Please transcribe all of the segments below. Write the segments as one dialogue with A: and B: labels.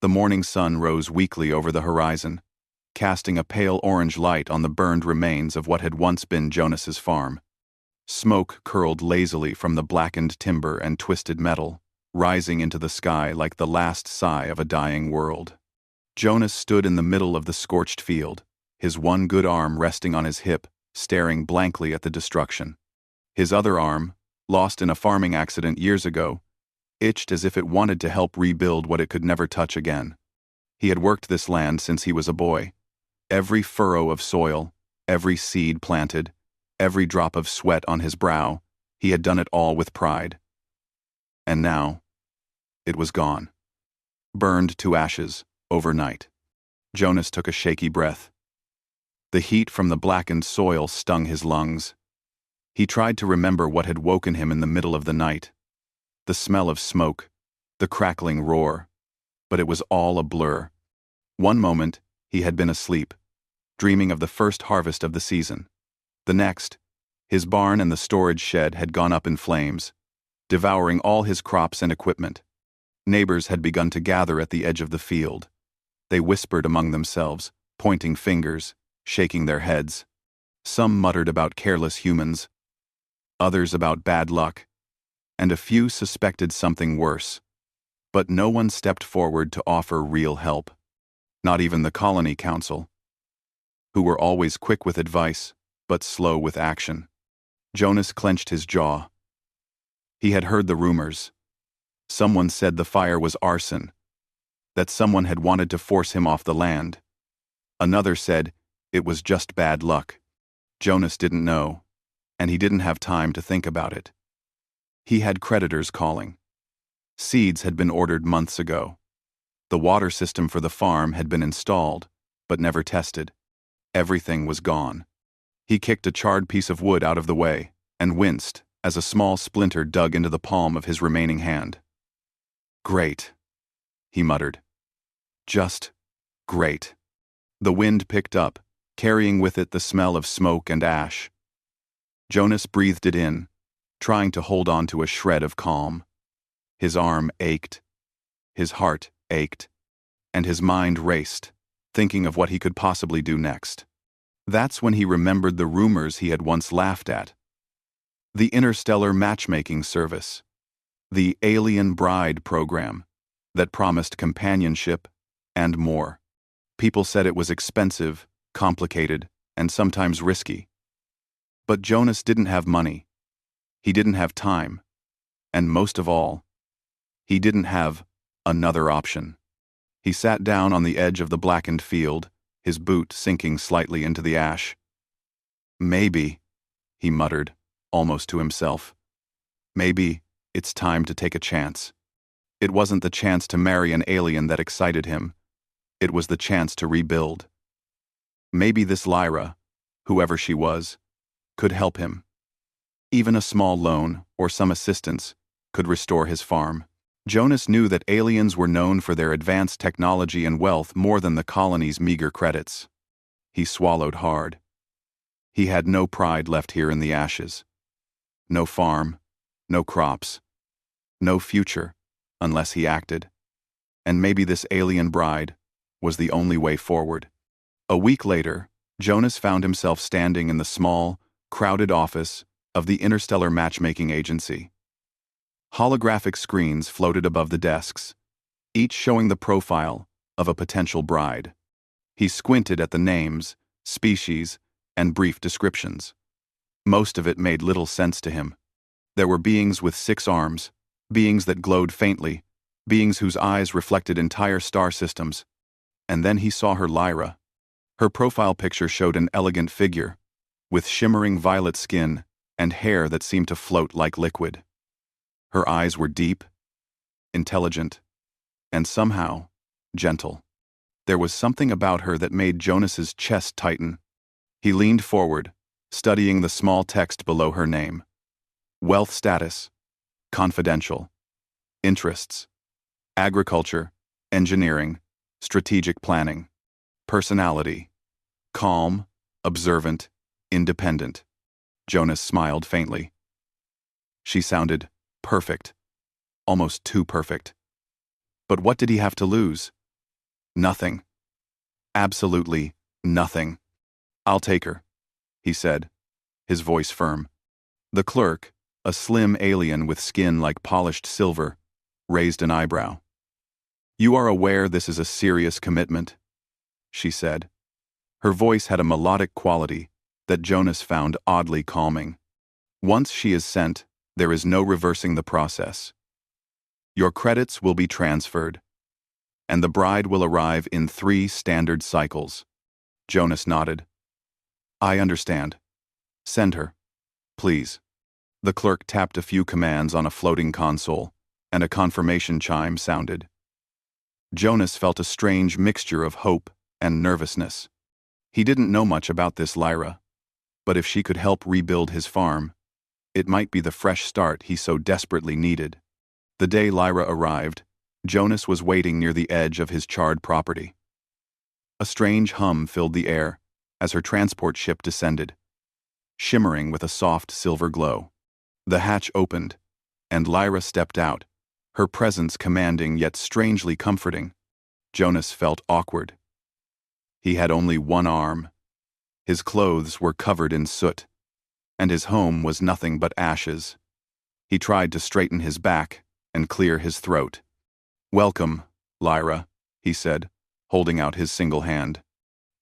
A: The morning sun rose weakly over the horizon, casting a pale orange light on the burned remains of what had once been Jonas's farm. Smoke curled lazily from the blackened timber and twisted metal, rising into the sky like the last sigh of a dying world. Jonas stood in the middle of the scorched field, his one good arm resting on his hip, staring blankly at the destruction. His other arm, lost in a farming accident years ago, itched as if it wanted to help rebuild what it could never touch again. He had worked this land since he was a boy. Every furrow of soil, every seed planted, every drop of sweat on his brow, he had done it all with pride. And now, it was gone. Burned to ashes, overnight. Jonas took a shaky breath. The heat from the blackened soil stung his lungs. He tried to remember what had woken him in the middle of the night. The smell of smoke, the crackling roar, but it was all a blur. One moment, he had been asleep, dreaming of the first harvest of the season. The next, his barn and the storage shed had gone up in flames, devouring all his crops and equipment. Neighbors had begun to gather at the edge of the field. They whispered among themselves, pointing fingers, shaking their heads. Some muttered about careless humans, others about bad luck, and a few suspected something worse. But no one stepped forward to offer real help. Not even the colony council, who were always quick with advice, but slow with action. Jonas clenched his jaw. He had heard the rumors. Someone said the fire was arson, that someone had wanted to force him off the land. Another said it was just bad luck. Jonas didn't know, and he didn't have time to think about it. He had creditors calling. Seeds had been ordered months ago. The water system for the farm had been installed, but never tested. Everything was gone. He kicked a charred piece of wood out of the way and winced as a small splinter dug into the palm of his remaining hand. "Great," he muttered. "Just great." The wind picked up, carrying with it the smell of smoke and ash. Jonas breathed it in, trying to hold on to a shred of calm. His arm ached, his heart ached, and his mind raced, thinking of what he could possibly do next. That's when he remembered the rumors he had once laughed at. The interstellar matchmaking service, the Alien Bride program, that promised companionship and more. People said it was expensive, complicated, and sometimes risky. But Jonas didn't have money. He didn't have time. And most of all, he didn't have another option. He sat down on the edge of the blackened field, his boot sinking slightly into the ash. "Maybe," he muttered, almost to himself. "Maybe it's time to take a chance." It wasn't the chance to marry an alien that excited him. It was the chance to rebuild. Maybe this Lyra, whoever she was, could help him. Even a small loan or some assistance could restore his farm. Jonas knew that aliens were known for their advanced technology and wealth more than the colony's meager credits. He swallowed hard. He had no pride left here in the ashes. No farm, no crops, no future, unless he acted. And maybe this alien bride was the only way forward. A week later, Jonas found himself standing in the small, crowded office of the Interstellar Matchmaking Agency. Holographic screens floated above the desks, each showing the profile of a potential bride. He squinted at the names, species, and brief descriptions. Most of it made little sense to him. There were beings with 6 arms, beings that glowed faintly, beings whose eyes reflected entire star systems. And then he saw her Lyra. Her profile picture showed an elegant figure, with shimmering violet skin and hair that seemed to float like liquid. Her eyes were deep, intelligent, and somehow gentle. There was something about her that made Jonas's chest tighten. He leaned forward, studying the small text below her name. Wealth status, confidential. Interests, agriculture, engineering, strategic planning. Personality, calm, observant, independent. Jonas smiled faintly. She sounded perfect, almost too perfect. But what did he have to lose? Nothing. Absolutely nothing. I'll take her, he said, his voice firm. The clerk, a slim alien with skin like polished silver, raised an eyebrow. You are aware this is a serious commitment, she said. Her voice had a melodic quality that Jonas found oddly calming. Once she is sent, there is no reversing the process. Your credits will be transferred, and the bride will arrive in 3 standard cycles. Jonas nodded. I understand. Send her, please. The clerk tapped a few commands on a floating console, and a confirmation chime sounded. Jonas felt a strange mixture of hope and nervousness. He didn't know much about this Lyra, but if she could help rebuild his farm, it might be the fresh start he so desperately needed. The day Lyra arrived, Jonas was waiting near the edge of his charred property. A strange hum filled the air as her transport ship descended, shimmering with a soft silver glow. The hatch opened, and Lyra stepped out, her presence commanding yet strangely comforting. Jonas felt awkward. He had only one arm. His clothes were covered in soot, and his home was nothing but ashes. He tried to straighten his back and clear his throat. Welcome, Lyra, he said, holding out his single hand.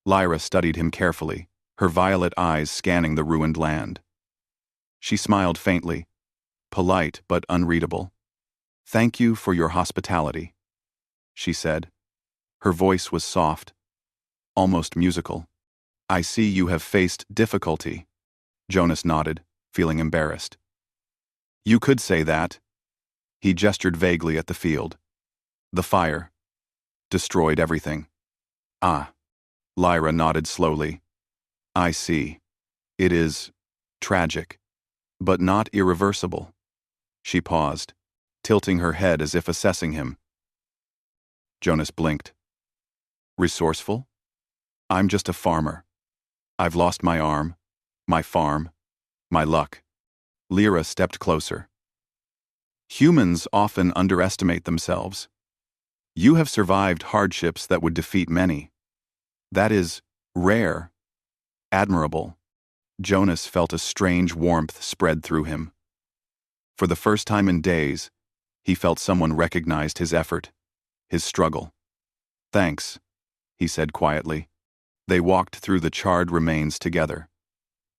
A: Lyra studied him carefully, her violet eyes scanning the ruined land. She smiled faintly, polite but unreadable. Thank you for your hospitality, she said. Her voice was soft, almost musical. I see you have faced difficulty. Jonas nodded, feeling embarrassed. You could say that. He gestured vaguely at the field. The fire destroyed everything. Ah. Lyra nodded slowly. I see. It is tragic, but not irreversible. She paused, tilting her head as if assessing him. Jonas blinked. Resourceful? I'm just a farmer. I've lost my arm, my farm, my luck. Lyra stepped closer. Humans often underestimate themselves. You have survived hardships that would defeat many. That is rare, admirable. Jonas felt a strange warmth spread through him. For the first time in days, he felt someone recognized his effort, his struggle. Thanks, he said quietly. They walked through the charred remains together.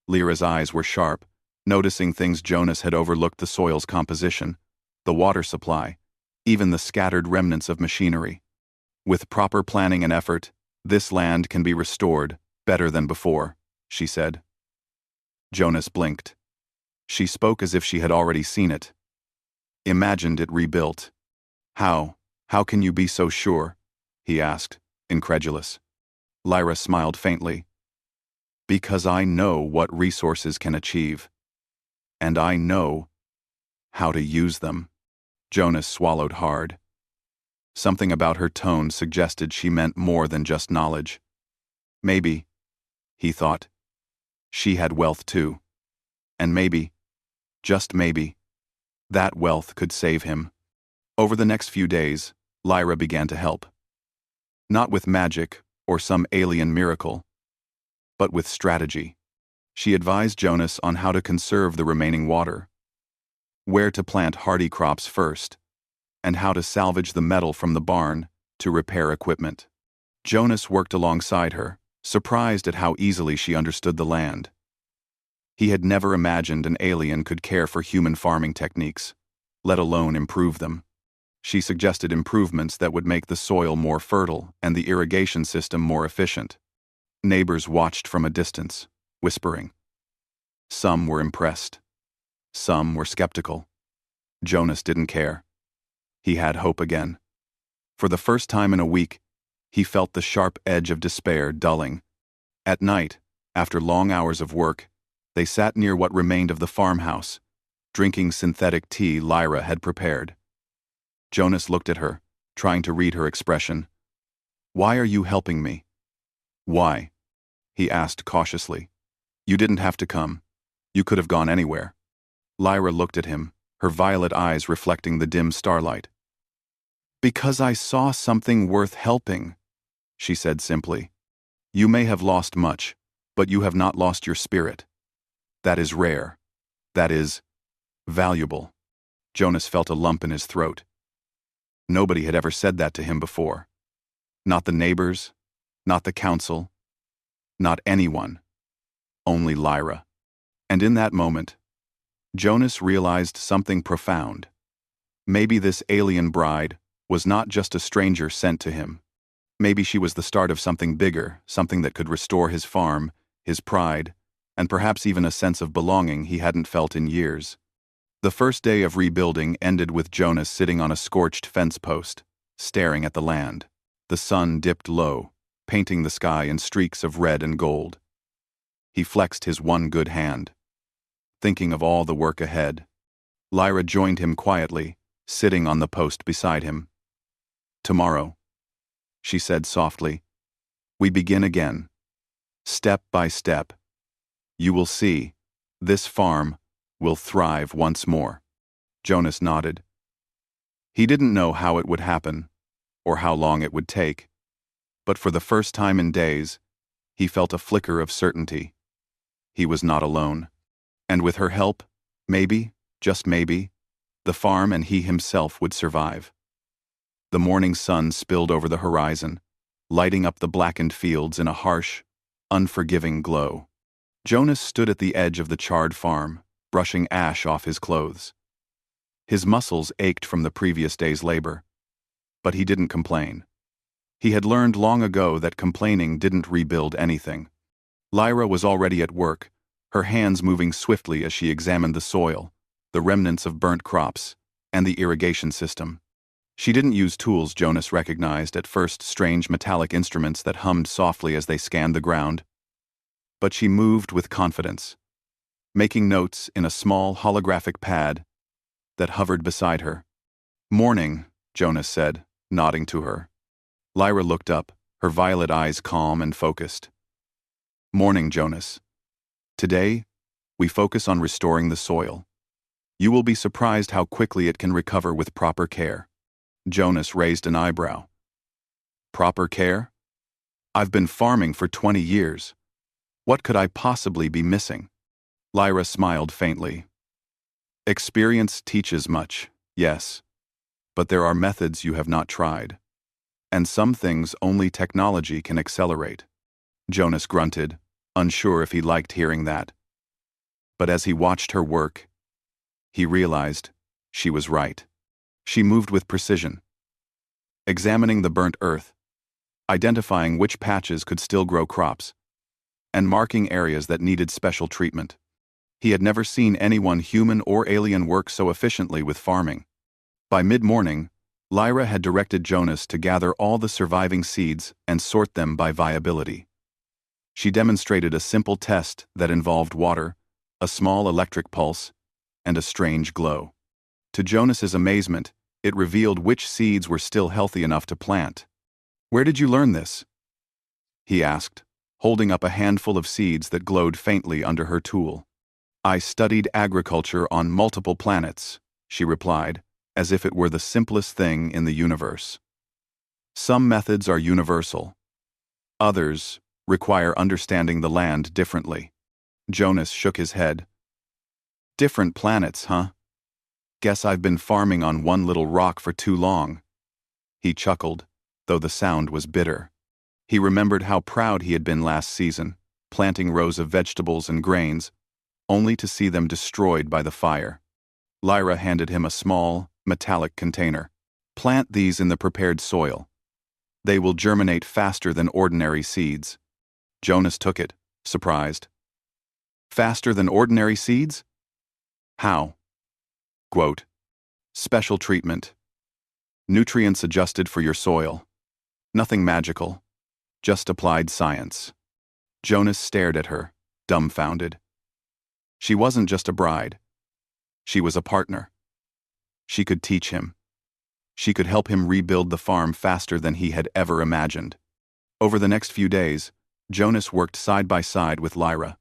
A: Lyra's eyes were sharp, noticing things Jonas had overlooked: the soil's composition, the water supply, even the scattered remnants of machinery. With proper planning and effort, this land can be restored better than before, she said. Jonas blinked. She spoke as if she had already seen it. Imagined it rebuilt. How can you be so sure? He asked, incredulous. Lyra smiled faintly. Because I know what resources can achieve. And I know how to use them. Jonas swallowed hard. Something about her tone suggested she meant more than just knowledge. Maybe, he thought, she had wealth too. And maybe, just maybe, that wealth could save him. Over the next few days, Lyra began to help. Not with magic or some alien miracle, but with strategy. She advised Jonas on how to conserve the remaining water, where to plant hardy crops first, and how to salvage the metal from the barn to repair equipment. Jonas worked alongside her, surprised at how easily she understood the land. He had never imagined an alien could care for human farming techniques, let alone improve them. She suggested improvements that would make the soil more fertile and the irrigation system more efficient. Neighbors watched from a distance, whispering. Some were impressed. Some were skeptical. Jonas didn't care. He had hope again. For the first time in a week, he felt the sharp edge of despair dulling. At night, after long hours of work, they sat near what remained of the farmhouse, drinking synthetic tea Lyra had prepared. Jonas looked at her, trying to read her expression. Why are you helping me? Why? He asked cautiously. You didn't have to come. You could have gone anywhere. Lyra looked at him, her violet eyes reflecting the dim starlight. Because I saw something worth helping, she said simply. You may have lost much, but you have not lost your spirit. That is rare. That is valuable. Jonas felt a lump in his throat. Nobody had ever said that to him before. Not the neighbors, not the council, not anyone. Only Lyra. And in that moment, Jonas realized something profound. Maybe this alien bride was not just a stranger sent to him. Maybe she was the start of something bigger, something that could restore his farm, his pride, and perhaps even a sense of belonging he hadn't felt in years. The first day of rebuilding ended with Jonas sitting on a scorched fence post, staring at the land. The sun dipped low, painting the sky in streaks of red and gold. He flexed his one good hand, thinking of all the work ahead. Lyra joined him quietly, sitting on the post beside him. Tomorrow, she said softly, we begin again. Step by step. You will see, this farm will thrive once more. Jonas nodded. He didn't know how it would happen, or how long it would take, but for the first time in days, he felt a flicker of certainty. He was not alone. And with her help, maybe, just maybe, the farm and he himself would survive. The morning sun spilled over the horizon, lighting up the blackened fields in a harsh, unforgiving glow. Jonas stood at the edge of the charred farm, brushing ash off his clothes. His muscles ached from the previous day's labor, but he didn't complain. He had learned long ago that complaining didn't rebuild anything. Lyra was already at work, her hands moving swiftly as she examined the soil, the remnants of burnt crops, and the irrigation system. She didn't use tools Jonas recognized at first, strange metallic instruments that hummed softly as they scanned the ground. But she moved with confidence, making notes in a small holographic pad that hovered beside her. Morning, Jonas said, nodding to her. Lyra looked up, her violet eyes calm and focused. Morning, Jonas. Today, we focus on restoring the soil. You will be surprised how quickly it can recover with proper care. Jonas raised an eyebrow. Proper care? I've been farming for 20 years. What could I possibly be missing? Lyra smiled faintly. Experience teaches much, yes. But there are methods you have not tried. And some things only technology can accelerate. Jonas grunted, unsure if he liked hearing that. But as he watched her work, he realized she was right. She moved with precision, examining the burnt earth, identifying which patches could still grow crops, and marking areas that needed special treatment. He had never seen anyone, human or alien, work so efficiently with farming. By mid-morning, Lyra had directed Jonas to gather all the surviving seeds and sort them by viability. She demonstrated a simple test that involved water, a small electric pulse, and a strange glow. To Jonas's amazement, it revealed which seeds were still healthy enough to plant. Where did you learn this? He asked, holding up a handful of seeds that glowed faintly under her tool. I studied agriculture on multiple planets, she replied, as if it were the simplest thing in the universe. Some methods are universal. Others require understanding the land differently. Jonas shook his head. Different planets, huh? Guess I've been farming on one little rock for too long. He chuckled, though the sound was bitter. He remembered how proud he had been last season, planting rows of vegetables and grains, only to see them destroyed by the fire. Lyra handed him a small, metallic container. Plant these in the prepared soil. They will germinate faster than ordinary seeds. Jonas took it, surprised. Faster than ordinary seeds? How? Quote, special treatment. Nutrients adjusted for your soil. Nothing magical. Just applied science. Jonas stared at her, dumbfounded. She wasn't just a bride. She was a partner. She could teach him. She could help him rebuild the farm faster than he had ever imagined. Over the next few days, Jonas worked side by side with Lyra.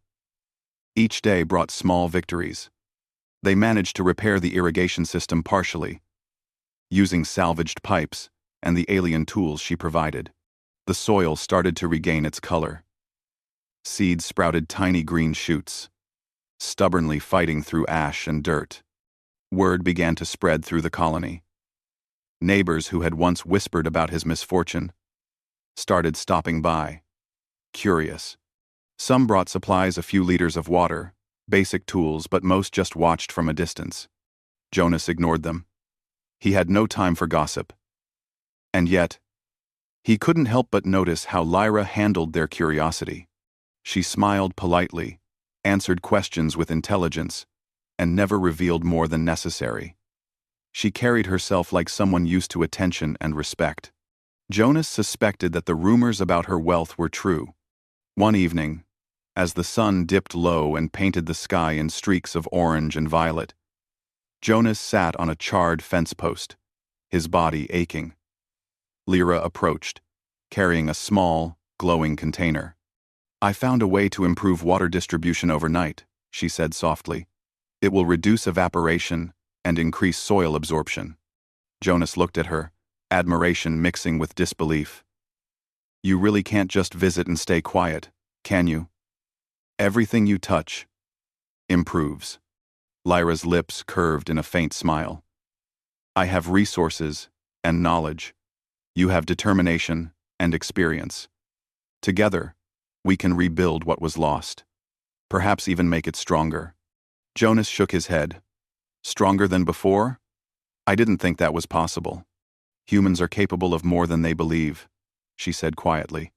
A: Each day brought small victories. They managed to repair the irrigation system partially, using salvaged pipes and the alien tools she provided. The soil started to regain its color. Seeds sprouted tiny green shoots, stubbornly fighting through ash and dirt. Word began to spread through the colony. Neighbors who had once whispered about his misfortune started stopping by, curious. Some brought supplies, a few liters of water, basic tools, but most just watched from a distance. Jonas ignored them. He had no time for gossip. And yet, he couldn't help but notice how Lyra handled their curiosity. She smiled politely, answered questions with intelligence, and never revealed more than necessary. She carried herself like someone used to attention and respect. Jonas suspected that the rumors about her wealth were true. One evening, as the sun dipped low and painted the sky in streaks of orange and violet, Jonas sat on a charred fence post, his body aching. Lyra approached, carrying a small, glowing container. "I found a way to improve water distribution overnight," she said softly. "It will reduce evaporation and increase soil absorption." Jonas looked at her, admiration mixing with disbelief. "You really can't just visit and stay quiet, can you? Everything you touch improves." Lyra's lips curved in a faint smile. "I have resources and knowledge. You have determination and experience. Together, we can rebuild what was lost. Perhaps even make it stronger." Jonas shook his head. "Stronger than before? I didn't think that was possible." "Humans are capable of more than they believe," she said quietly,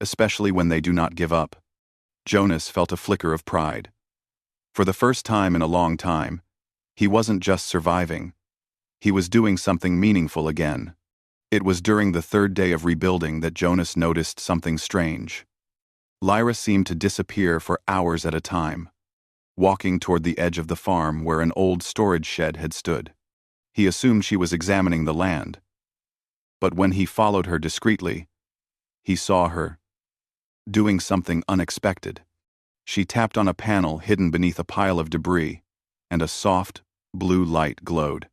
A: "especially when they do not give up." Jonas felt a flicker of pride. For the first time in a long time, he wasn't just surviving. He was doing something meaningful again. It was during the third day of rebuilding that Jonas noticed something strange. Lyra seemed to disappear for hours at a time, walking toward the edge of the farm where an old storage shed had stood. He assumed she was examining the land. But when he followed her discreetly, he saw her doing something unexpected. She tapped on a panel hidden beneath a pile of debris, and a soft, blue light glowed.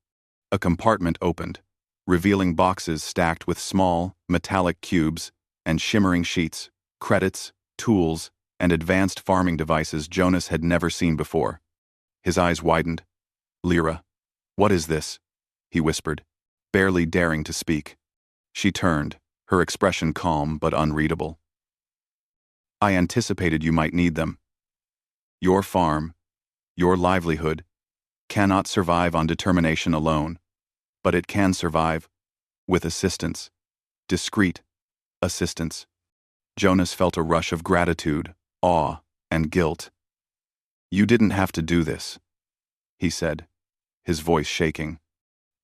A: A compartment opened, revealing boxes stacked with small, metallic cubes and shimmering sheets, credits, tools, and advanced farming devices Jonas had never seen before. His eyes widened. "Lyra, what is this?" he whispered, barely daring to speak. She turned, her expression calm but unreadable. "I anticipated you might need them. Your farm, your livelihood, cannot survive on determination alone, but it can survive with assistance, discreet assistance." Jonas felt a rush of gratitude, awe, and guilt. "You didn't have to do this," he said, his voice shaking.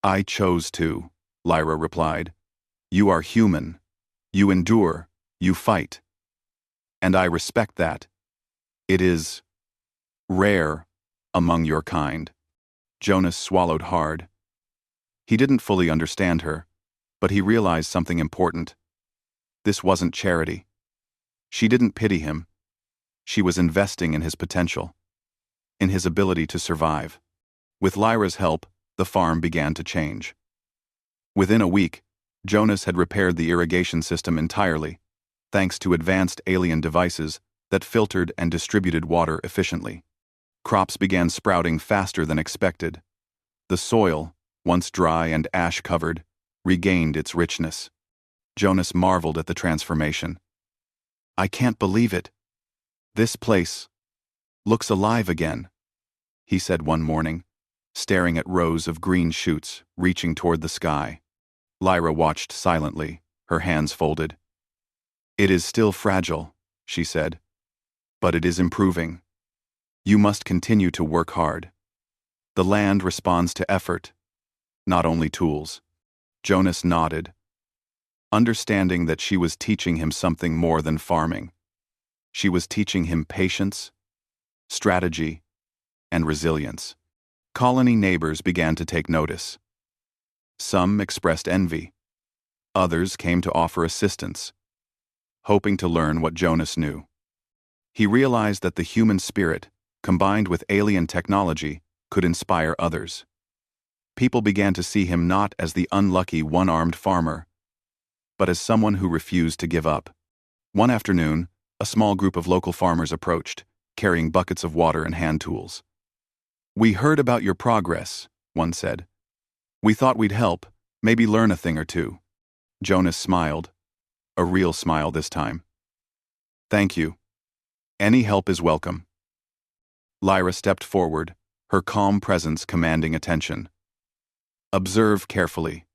A: "I chose to," Lyra replied. "You are human. You endure. You fight. And I respect that. It is rare among your kind." Jonas swallowed hard. He didn't fully understand her, but he realized something important. This wasn't charity. She didn't pity him. She was investing in his potential, in his ability to survive. With Lyra's help, the farm began to change. Within a week, Jonas had repaired the irrigation system entirely, thanks to advanced alien devices that filtered and distributed water efficiently. Crops began sprouting faster than expected. The soil, once dry and ash-covered, regained its richness. Jonas marveled at the transformation. "I can't believe it. This place looks alive again," he said one morning, staring at rows of green shoots reaching toward the sky. Lyra watched silently, her hands folded. "It is still fragile," she said, "but it is improving. You must continue to work hard. The land responds to effort, not only tools." Jonas nodded, understanding that she was teaching him something more than farming. She was teaching him patience, strategy, and resilience. Colony neighbors began to take notice. Some expressed envy. Others came to offer assistance, hoping to learn what Jonas knew. He realized that the human spirit, combined with alien technology, could inspire others. People began to see him not as the unlucky one-armed farmer, but as someone who refused to give up. One afternoon, a small group of local farmers approached, carrying buckets of water and hand tools. "We heard about your progress," one said. "We thought we'd help, maybe learn a thing or two." Jonas smiled, a real smile this time. "Thank you. Any help is welcome." Lyra stepped forward, her calm presence commanding attention. "Observe carefully.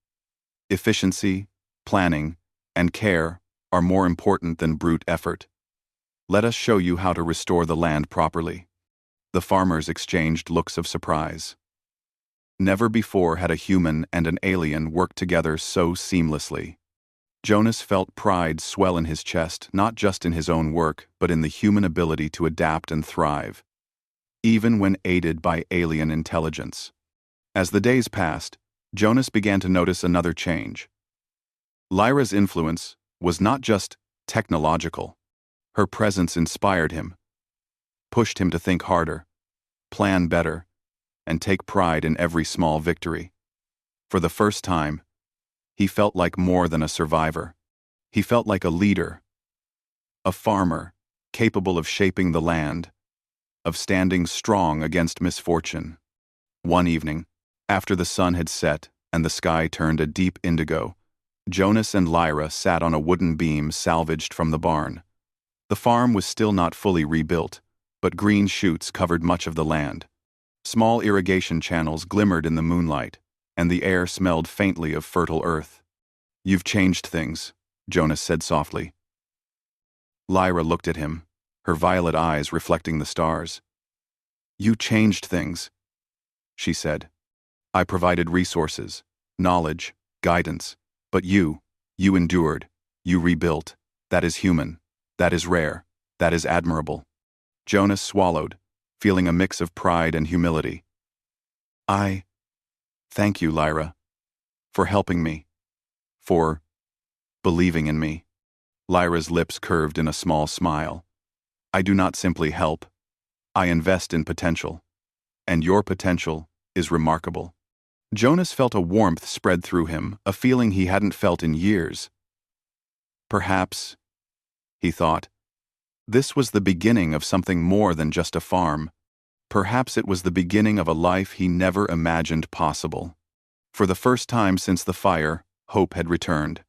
A: Efficiency, planning, and care are more important than brute effort. Let us show you how to restore the land properly." The farmers exchanged looks of surprise. Never before had a human and an alien worked together so seamlessly. Jonas felt pride swell in his chest, not just in his own work, but in the human ability to adapt and thrive, even when aided by alien intelligence. As the days passed, Jonas began to notice another change. Lyra's influence was not just technological. Her presence inspired him, pushed him to think harder, plan better, and take pride in every small victory. For the first time, he felt like more than a survivor. He felt like a leader, a farmer, capable of shaping the land, of standing strong against misfortune. One evening, after the sun had set and the sky turned a deep indigo, Jonas and Lyra sat on a wooden beam salvaged from the barn. The farm was still not fully rebuilt, but green shoots covered much of the land. Small irrigation channels glimmered in the moonlight, and the air smelled faintly of fertile earth. "You've changed things," Jonas said softly. Lyra looked at him, her violet eyes reflecting the stars. "You changed things," she said. "I provided resources, knowledge, guidance, but you endured, you rebuilt. That is human, that is rare, that is admirable." Jonas swallowed, feeling a mix of pride and humility. Thank you, Lyra, for helping me, for believing in me." Lyra's lips curved in a small smile. "I do not simply help. I invest in potential. And your potential is remarkable." Jonas felt a warmth spread through him, a feeling he hadn't felt in years. Perhaps, he thought, this was the beginning of something more than just a farm. Perhaps it was the beginning of a life he never imagined possible. For the first time since the fire, hope had returned.